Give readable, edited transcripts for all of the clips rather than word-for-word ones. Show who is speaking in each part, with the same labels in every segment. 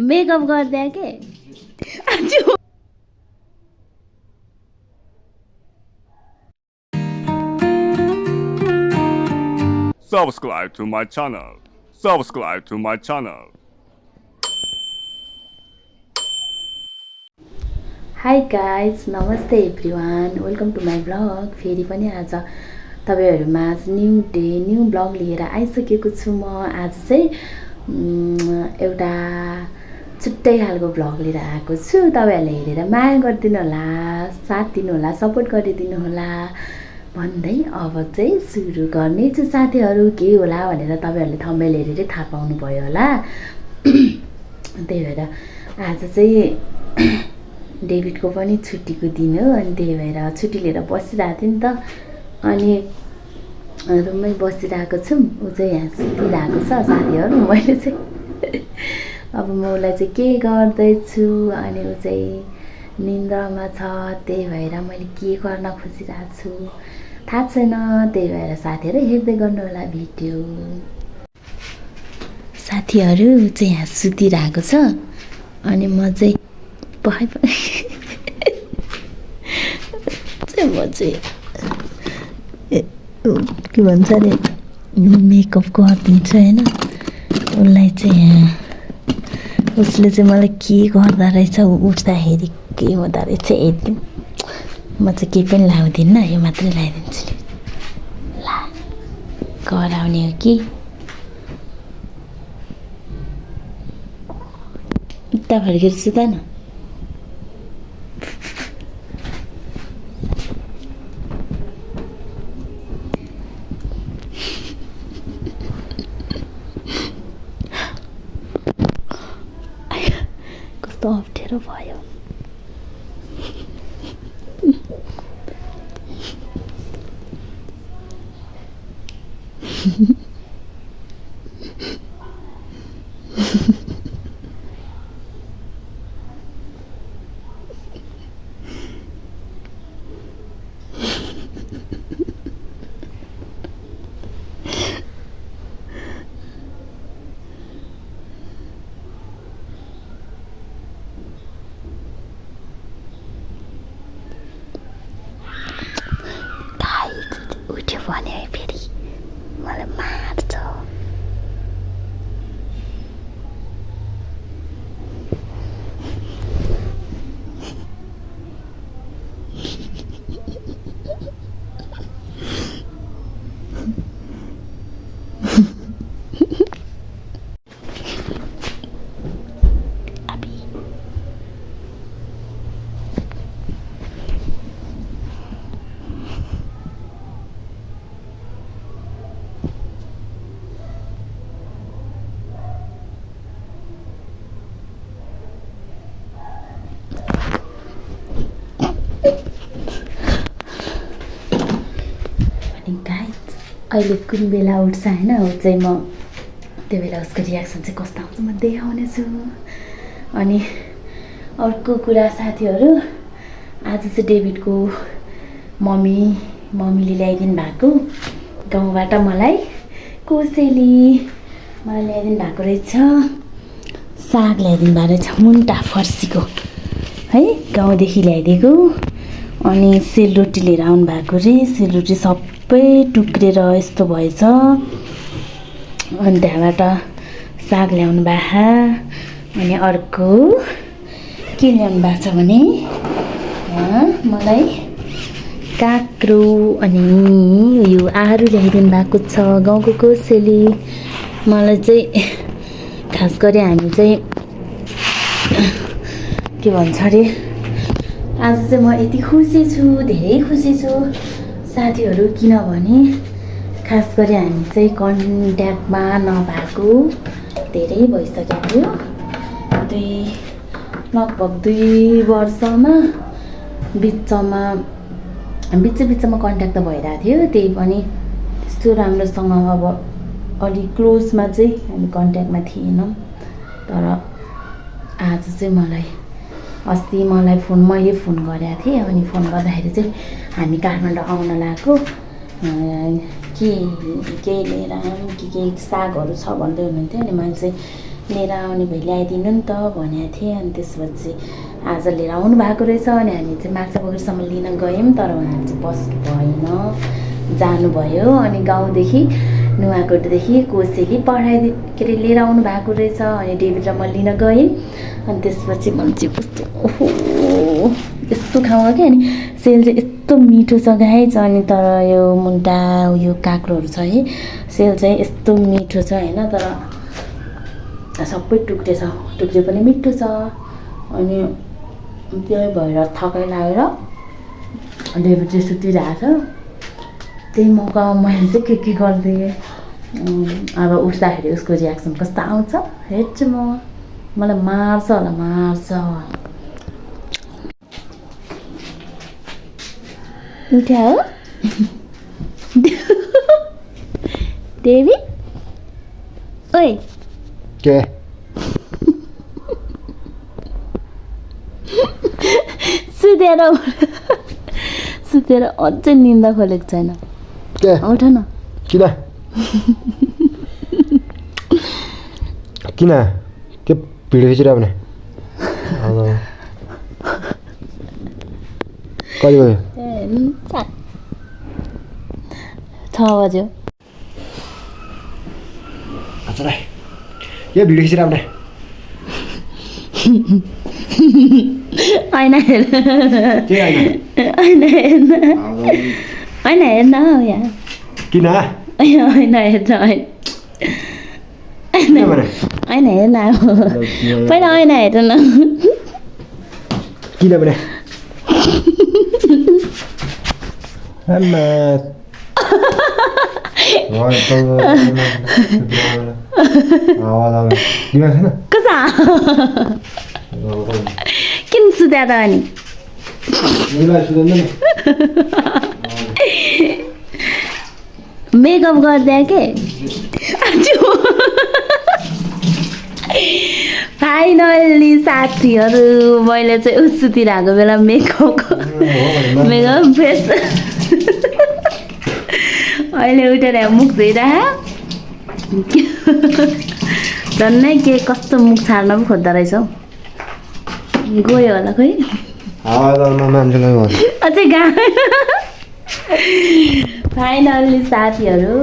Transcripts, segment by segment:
Speaker 1: Makeup गर्दै के
Speaker 2: Subscribe to my channel. Subscribe to my channel.
Speaker 1: Hi guys नमस्ते everyone welcome to my blog फेरि पनि आज तपाईँहरूमा आज न्यू डे न्यू ब्लग लिएर आइसकेको छु म आज चाहिँ एउटा छुट्टै खालको ब्लग लिएर आएको छु तपाईँहरूले हेरेर माया गरिदिनु होला साथ दिनु होला सपोर्ट गरिदिनु होला भन्दै अब चाहिँ सुरु गर्नेछु साथीहरू के होला भनेर तपाईँहरूले थम्बनेल हेरेरै थाहा पाउनुभयो होला त्यही भएर आज चाहिँ डेभिडको पनि छुट्टीको दिन हो अनि त्यही भएर छुट्टी लिएर बसिरहेको थियो नि त अनि रुममै बसिरहेको छु ऊ चाहिँ यहाँ सुतिरहेको छ साथीहरू मैले चाहिँ अब म उसलाई चाहिँ के गर्दैछु अनि ऊ चाहिँ निन्द्रामा छ त्यही भएर मैले के गर्न खोजिरहेको छु थाहा छैन त्यही भएर साथीहरू हेर्दै गर्नु होला भिडियो साथीहरू चाहिँ यहाँ सुतिरहेको छ अनि म चाहिँ पखाइ म चाहिँ के भन्छ अरे मेकअप गरिदिन्छु होइन उसलाई चाहिँ उसले चाहिँ मलाई के गर्दो रहेछ उठ्दाखेरि के हुँदो रहेछ हेर्नु म चाहिँ केही पनि लाउँदिनँ यो मात्रै लगाइदिन्छु नि ला कराउने हो कि उता फर्केर सुता न कस्तो अप्ठ्यारो भयो उठ्यो भने फेरि मलाई मार्छ अहिले कुन बेला उठ्छ होइन ऊ चाहिँ म त्यो बेला उसको रियाक्सन चाहिँ कस्तो आउँछ म देखाउने छु अनि अर्को कुरा साथीहरू आज चाहिँ डेभिडको मम्मीले ल्याइदिनु भएको गाउँबाट मलाई कोसेली मलाई ल्याइदिनु भएको रहेछ साग ल्याइदिनु भएको रहेछ मुन्टा फर्सीको है गाउँदेखि ल्याइदिएको अनि सेलरोटी लिएर आउनु भएको रे सेलरोटी सबै टुक्रेर यस्तो भएछ अनि त्यहाँबाट साग ल्याउनु भएको अनि अर्को के ल्याउनु भएको छ भने मलाई काँक्रो अनि यो आरू ल्याइदिनु भएको छ गाउँको कोसेली मलाई चाहिँ खास गरी हामी चाहिँ के भन्छ अरे आज चाहिँ म यति खुसी छु धेरै खुसी छु साथीहरू किनभने खास गरी हामी चाहिँ कन्ट्याक्टमा नभएको धेरै भइसकेको थियो लगभग 2 वर्षमा बिचमा कन्ट्याक्ट त भइरहेको थियो त्यही पनि त्यस्तो राम्रोसँग अब अलिक क्लोजमा चाहिँ हामी कन्ट्याक्टमा थिएनौँ तर आज चाहिँ मलाई अस्ति मैले फोन गरेको थिएँ अनि फोन गर्दाखेरि चाहिँ हामी काठमाडौँ आउन लागेको के लिएर आऊँ के सागहरू छ भन्दै हुनुहुन्थ्यो अनि मैले चाहिँ लिएर आउने भए ल्याइदिनु नि त भनेको थिएँ। अनि त्यसपछि आज लिएर आउनु भएको रहेछ। अनि हामी चाहिँ माछापोखरीसम्म लिन गयौँ, तर उहाँहरू चाहिँ बस्नु भएन, जानुभयो। अनि गाउँदेखि नुवाकोटदेखि कोसेली पठाइदिए के अरे लिएर आउनु भएको रहेछ। अनि डेभिड र म लिन गयौँ। अनि त्यसपछि मान्छे कस्तो ओहो यस्तो खाउँ कि। अनि सेल चाहिँ यस्तो मिठो छ गाइज। अनि तर यो मुन्टा यो काँक्रोहरू छ है, सेल चाहिँ यस्तो मिठो छ होइन, तर सबै टुक्रे पनि मिठो छ। अनि त्यही भएर थकाइ लागेर डेभिड चाहिँ सुतिरहेको छ। त्यही मौकामा मैले चाहिँ के गरिदिएँ। अब उठ्दाखेरि उसको रियाक्सन कस्तो आउँछ हेर्छु म। मलाई मार्छ होला, मार्छ। उठ्या हो डेभिड? ओइ
Speaker 3: के
Speaker 1: सुतेर अझै निन्दा खोलेको छैन।
Speaker 3: के
Speaker 1: उठ न।
Speaker 3: किन किन के भिडियो खिचिरह भने कति बज्यो?
Speaker 1: 6 बज्यो।
Speaker 3: अच्छा के भिडियो खिचिरह भने
Speaker 1: ऐना हेर,
Speaker 3: के होइन
Speaker 1: ऐना हेर्न हौ यहाँ।
Speaker 3: किन
Speaker 1: ऐना हेर्न, ऐना हेर्न पहिला ऐना हेर्न।
Speaker 3: किन भने
Speaker 1: कसा किन सुत्या त? अनि मेकअप गरिदिए के? फाइनल्ली साथीहरू मैले चाहिँ सुतिरहेको बेला मेकअप फेस अहिले उठेर मुख धोइरह झन्नै के कस्तो मुख छाड्न पो खोज्दो रहेछ हौ। गयो होला खोइ अझै फाइनल्ली साथीहरू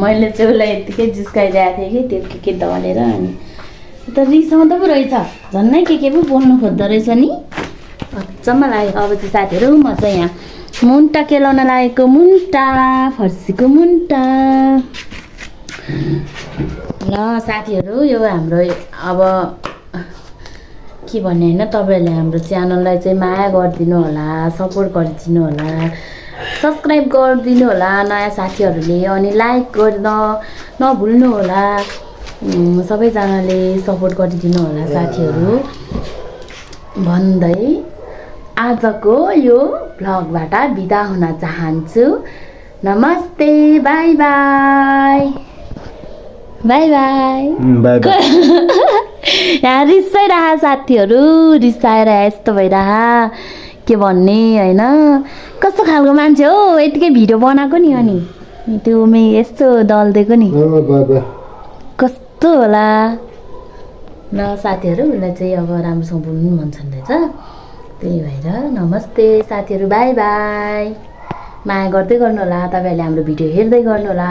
Speaker 1: मैले चाहिँ उसलाई यत्तिकै जिस्काइरहेको थिएँ कि त्यो के दलेर। अनि त रिसाउँदो पो रहेछ, झन्नै के पो बोल्नु खोज्दो रहेछ नि। अचम्म लाग्यो। अब चाहिँ साथीहरू म चाहिँ यहाँ मुन्टा केलाउन लागेको, मुन्टा फर्सीको मुन्टा। ल साथीहरू यो हाम्रो अब के भन्ने होइन, तपाईँहरूले हाम्रो च्यानललाई चाहिँ माया गरिदिनु होला, सपोर्ट गरिदिनु होला, सब्सक्राइब गरिदिनु होला नयाँ साथीहरूले। अनि लाइक गर्न नभुल्नु होला, सबैजनाले सपोर्ट गरिदिनु होला साथीहरू भन्दै आजको यो भ्लगबाट बिदा हुन चाहन्छु। नमस्ते, बाई बाई, बाई बाई। यहाँ रिसाइरह साथीहरू, रिसाएर यस्तो भइरह के भन्ने होइन। कस्तो खालको मान्छे हो, यतिकै भिडियो बनाएको नि। अनि त्यो यस्तो दल्दिएको नि कस्तो होला। ल साथीहरू उसलाई चाहिँ अब राम्रोसँग बोल्नु मन छ रहेछ, त्यही भएर नमस्ते साथीहरू, बाई बाई। माया गर्दै गर्नु होला, तपाईँहरूले हाम्रो भिडियो हेर्दै गर्नु होला।